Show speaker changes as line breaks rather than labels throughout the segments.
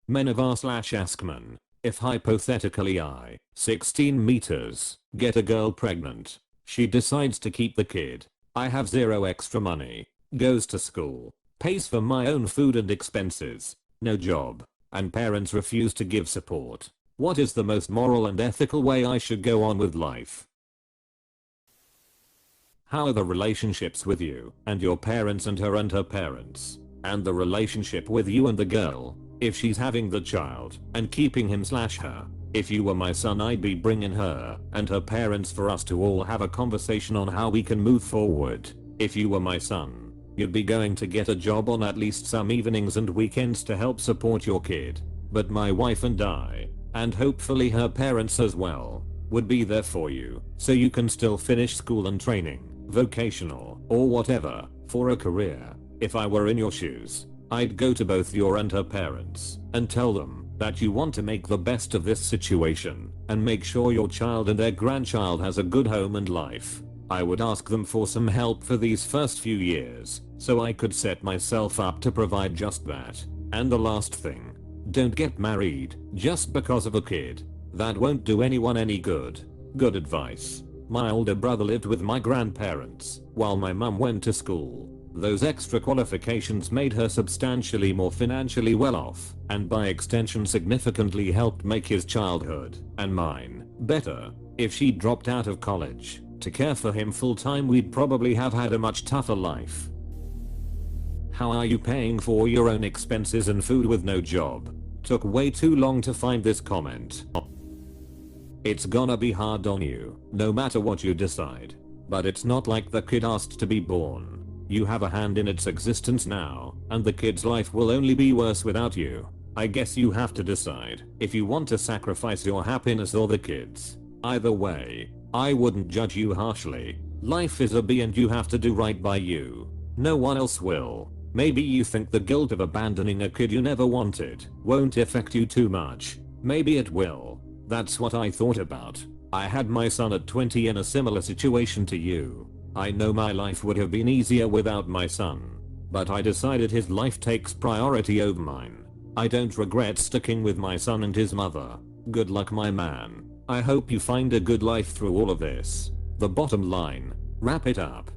Men of r/askmen. If hypothetically I, 16 meters, get a girl pregnant. She decides to keep the kid. I have zero extra money. Goes to school. Pays for my own food and expenses. No job. And parents refuse to give support. What is the most moral and ethical way I should go on with life? How are the relationships with you and your parents and her parents? And the relationship with you and the girl, if she's having the child and keeping him/her. If you were my son, I'd be bringing her and her parents for us to all have a conversation on how we can move forward. If you were my son, you'd be going to get a job on at least some evenings and weekends to help support your kid. But my wife and I, and hopefully her parents as well, would be there for you so you can still finish school and training, vocational or whatever, for a career. If I were in your shoes, I'd go to both your and her parents and tell them that you want to make the best of this situation and make sure your child and their grandchild has a good home and life. I would ask them for some help for these first few years so I could set myself up to provide just that. And the last thing, don't get married just because of a kid. That won't do anyone any good. Good advice. My older brother lived with my grandparents while my mum went to school. Those extra qualifications made her substantially more financially well off, and by extension significantly helped make his childhood, and mine, better. If she dropped out of college to care for him full time, we'd probably have had a much tougher life. How are you paying for your own expenses and food with no job? Took way too long to find this comment. It's gonna be hard on you, no matter what you decide. But it's not like the kid asked to be born. You have a hand in its existence now, and the kid's life will only be worse without you. I guess you have to decide if you want to sacrifice your happiness or the kids. Either way, I wouldn't judge you harshly. Life is a bee and you have to do right by you. No one else will. Maybe you think the guilt of abandoning a kid you never wanted won't affect you too much. Maybe it will. That's what I thought about. I had my son at 20 in a similar situation to you. I know my life would have been easier without my son, but I decided his life takes priority over mine. I don't regret sticking with my son and his mother. Good luck, my man. I hope you find a good life through all of this. The bottom line, wrap it up.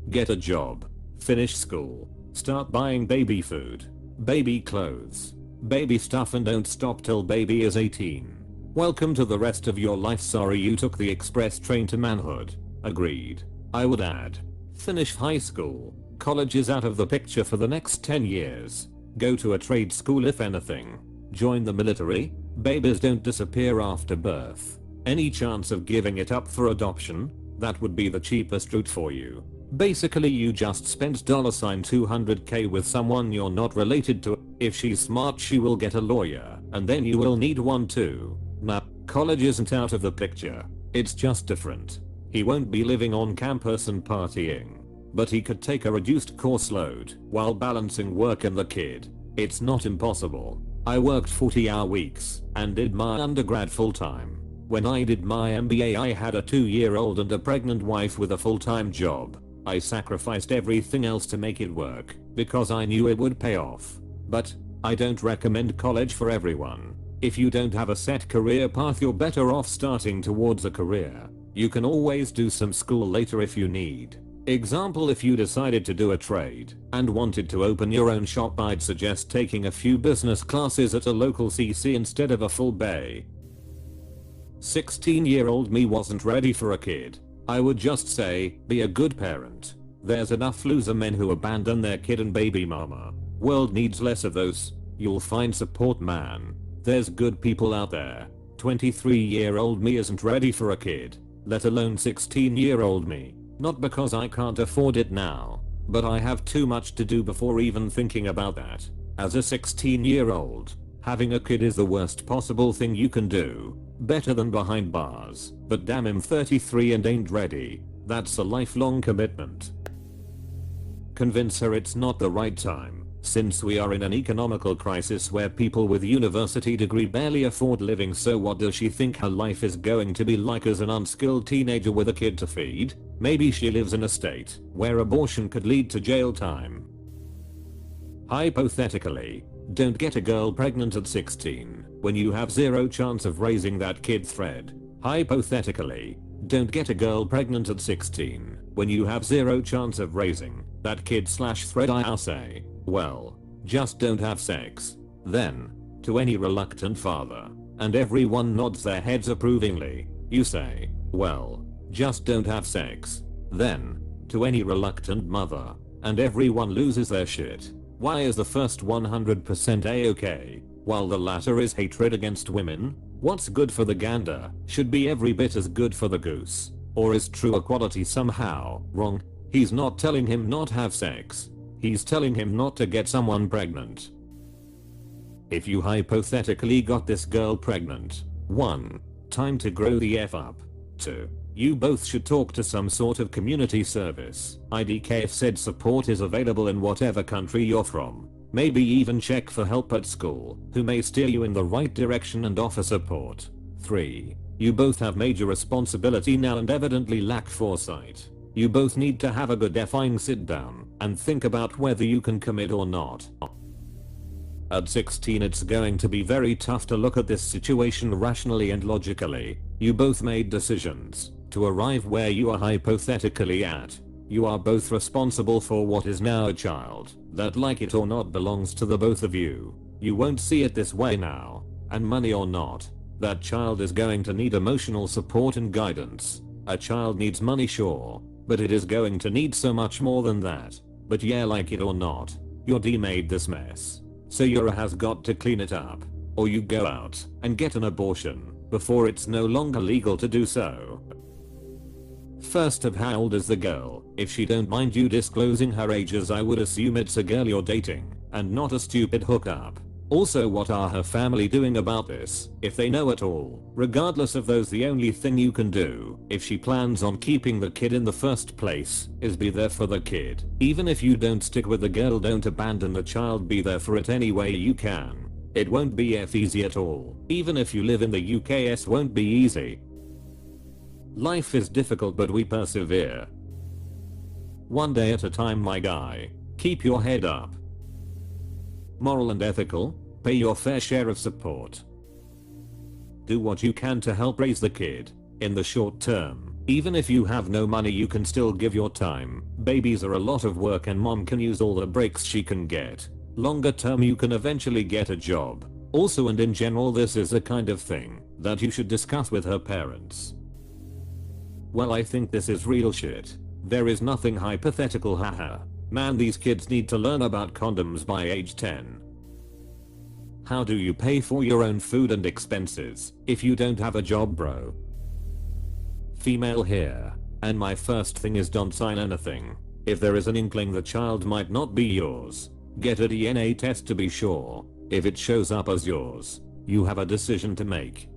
Get a job. Finish school. Start buying baby food, baby clothes, baby stuff, and don't stop till baby is 18. Welcome to the rest of your life. Sorry you took the express train to manhood. Agreed. I would add, finish high school. College is out of the picture for the next 10 years. Go to a trade school if anything. Join the military. Babies don't disappear after birth. Any chance of giving it up for adoption? That would be the cheapest route for you. Basically you just spent $200K with someone you're not related to. If she's smart she will get a lawyer, and then you will need one too. Nah, college isn't out of the picture. It's just different. He won't be living on campus and partying, but he could take a reduced course load while balancing work and the kid. It's not impossible. I worked 40-hour weeks and did my undergrad full-time. When I did my MBA I had a 2-year-old and a pregnant wife with a full-time job. I sacrificed everything else to make it work because I knew it would pay off. But I don't recommend college for everyone. If you don't have a set career path you're better off starting towards a career. You can always do some school later if you need. Example, if you decided to do a trade and wanted to open your own shop, I'd suggest taking a few business classes at a local CC instead of a full bay. 16-year-old me wasn't ready for a kid. I would just say, be a good parent. There's enough loser men who abandon their kid and baby mama. World needs less of those. You'll find support, man. There's good people out there. 23-year-old me isn't ready for a kid, let alone 16-year-old me. Not because I can't afford it now, but I have too much to do before even thinking about that. As a 16-year-old, having a kid is the worst possible thing you can do. Better than behind bars, but damn, I'm 33 and ain't ready. That's a lifelong commitment. Convince her it's not the right time, since we are in an economical crisis where people with university degree barely afford living. So what does she think her life is going to be like as an unskilled teenager with a kid to feed? Maybe she lives in a state where abortion could lead to jail time. Hypothetically, Don't get a girl pregnant at 16 when you have zero chance of raising that kid. Thread. Hypothetically, don't get a girl pregnant at 16 when you have zero chance of raising that kid. Thread. I'll say, well, just don't have sex. Then, to any reluctant father, and everyone nods their heads approvingly, you say, well, just don't have sex. Then, to any reluctant mother, and everyone loses their shit. Why is the first 100% a-okay, while the latter is hatred against women? What's good for the gander should be every bit as good for the goose. Or is true equality somehow wrong? He's not telling him not have sex. He's telling him not to get someone pregnant. If you hypothetically got this girl pregnant, 1. Time to grow the F up. 2. You both should talk to some sort of community service. IDK if said support is available in whatever country you're from. Maybe even check for help at school, who may steer you in the right direction and offer support. 3. You both have major responsibility now and evidently lack foresight. You both need to have a good effing sit down and think about whether you can commit or not. At 16 it's going to be very tough to look at this situation rationally and logically. You both made decisions to arrive where you are hypothetically at. You are both responsible for what is now a child that, like it or not, belongs to the both of you. You won't see it this way now, and money or not, that child is going to need emotional support and guidance. A child needs money, sure, but it is going to need so much more than that. But yeah, like it or not, your D made this mess. So your has got to clean it up, or you go out and get an abortion before it's no longer legal to do so. First of, how old is the girl? If she don't mind you disclosing her ages, I would assume it's a girl you're dating and not a stupid hookup. Also, what are her family doing about this, if they know at all? Regardless of those, the only thing you can do, if she plans on keeping the kid in the first place, is be there for the kid. Even if you don't stick with the girl, don't abandon the child, be there for it any way you can. It won't be easy at all. Even if you live in the UK, won't be easy. Life is difficult, but we persevere. One day at a time, my guy. Keep your head up. Moral and ethical, pay your fair share of support. Do what you can to help raise the kid. In the short term, even if you have no money, you can still give your time. Babies are a lot of work and mom can use all the breaks she can get. Longer term, you can eventually get a job. Also, and in general, this is the kind of thing that you should discuss with her parents. Well, I think this is real shit. There is nothing hypothetical, haha. Man, these kids need to learn about condoms by age 10. How do you pay for your own food and expenses if you don't have a job, bro? Female here. And my first thing is, don't sign anything. If there is an inkling the child might not be yours, get a DNA test to be sure. If it shows up as yours, you have a decision to make.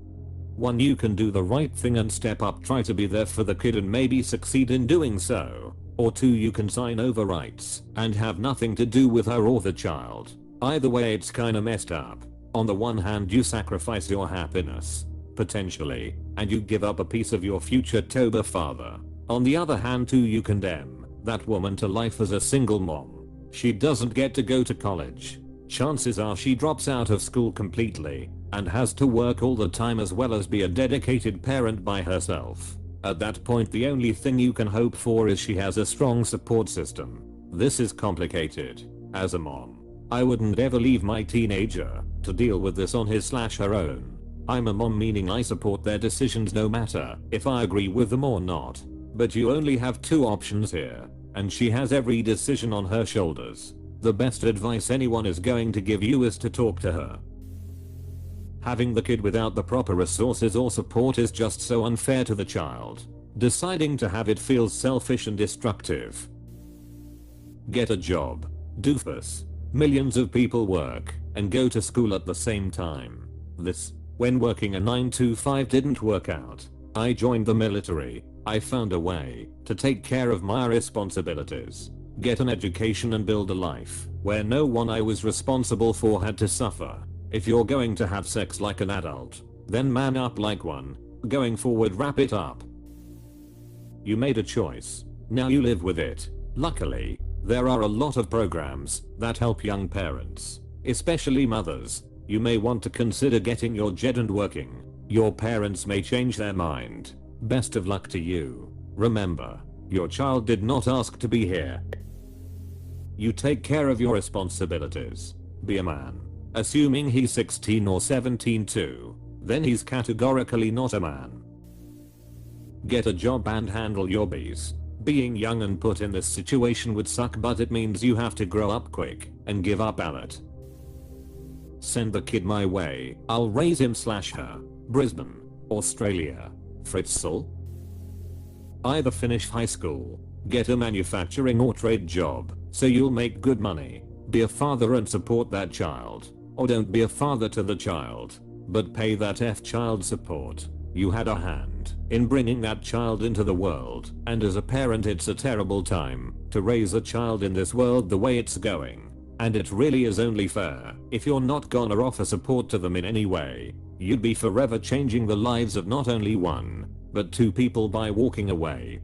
1. You can do the right thing and step up, try to be there for the kid and maybe succeed in doing so. Or 2. You can sign over rights and have nothing to do with her or the child. Either way, it's kinda messed up. On the one hand, you sacrifice your happiness, potentially, and you give up a piece of your future to the father. On the other hand, 2. You condemn that woman to life as a single mom. She doesn't get to go to college. Chances are she drops out of school completely and has to work all the time, as well as be a dedicated parent by herself. At that point, the only thing you can hope for is she has a strong support system. This is complicated. As a mom, I wouldn't ever leave my teenager to deal with this on his/her own. I'm a mom, meaning I support their decisions no matter if I agree with them or not. But you only have 2 options here, and she has every decision on her shoulders. The best advice anyone is going to give you is to talk to her. Having the kid without the proper resources or support is just so unfair to the child. Deciding to have it feels selfish and destructive. Get a job, doofus. Millions of people work and go to school at the same time. When working a 9 to 5 didn't work out, I joined the military. I found a way to take care of my responsibilities, get an education and build a life where no one I was responsible for had to suffer. If you're going to have sex like an adult, then man up like one. Going forward, wrap it up. You made a choice. Now you live with it. Luckily, there are a lot of programs that help young parents Especially mothers, you may want to consider getting your jet and working. Your parents may change their mind. Best of luck to you. Remember, your child did not ask to be here. You take care of your responsibilities. Be a man. Assuming he's 16 or 17 too, then he's categorically not a man. Get a job and handle your bees. Being young and put in this situation would suck, but it means you have to grow up quick and give up on it. Send the kid my way, I'll raise him/her. Brisbane, Australia. Fritzl. Either finish high school, get a manufacturing or trade job, so you'll make good money, be a father and support that child, or don't be a father to the child, but pay that child support. You had a hand in bringing that child into the world, and as a parent it's a terrible time to raise a child in this world the way it's going, and it really is only fair if you're not gonna offer support to them in any way. You'd be forever changing the lives of not only one, but two people by walking away.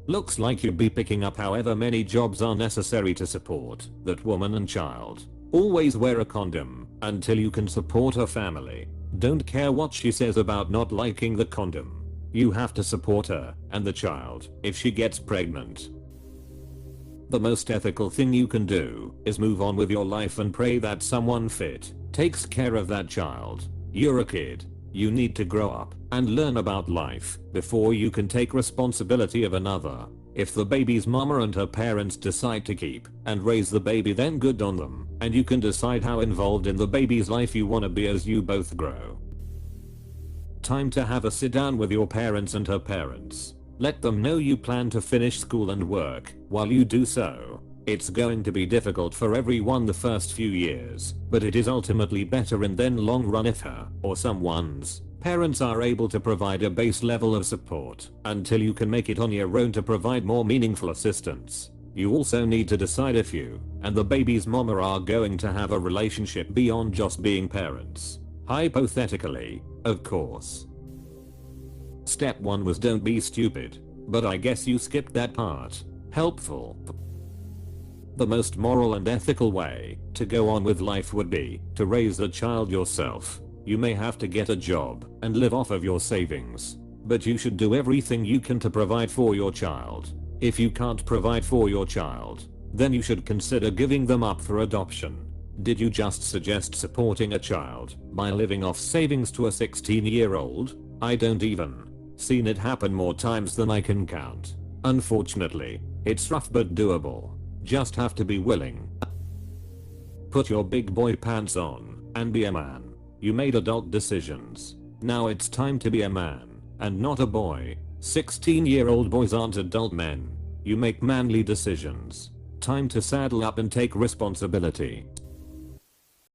Looks like you'd be picking up however many jobs are necessary to support that woman and child. Always wear a condom until you can support her family. Don't care what she says about not liking the condom. You have to support her and the child if she gets pregnant. The most ethical thing you can do is move on with your life and pray that someone fit takes care of that child. You're a kid. You need to grow up and learn about life before you can take responsibility of another. If the baby's mama and her parents decide to keep and raise the baby, then good on them, and you can decide how involved in the baby's life you want to be as you both grow. Time to have a sit down with your parents and her parents. Let them know you plan to finish school and work while you do so. It's going to be difficult for everyone the first few years, but it is ultimately better in the long run if her or someone's parents are able to provide a base level of support until you can make it on your own to provide more meaningful assistance. You also need to decide if you and the baby's mama are going to have a relationship beyond just being parents. Hypothetically, of course. Step 1 was don't be stupid, but I guess you skipped that part. Helpful. The most moral and ethical way to go on with life would be to raise the child yourself. You may have to get a job and live off of your savings, but you should do everything you can to provide for your child. If you can't provide for your child, then you should consider giving them up for adoption. Did you just suggest supporting a child by living off savings to a 16-year-old? I don't even seen it happen more times than I can count. Unfortunately, it's rough but doable. Just have to be willing. Put your big boy pants on and be a man. You made adult decisions. Now it's time to be a man and not a boy. 16-year-old boys aren't adult men. You make manly decisions. Time to saddle up and take responsibility.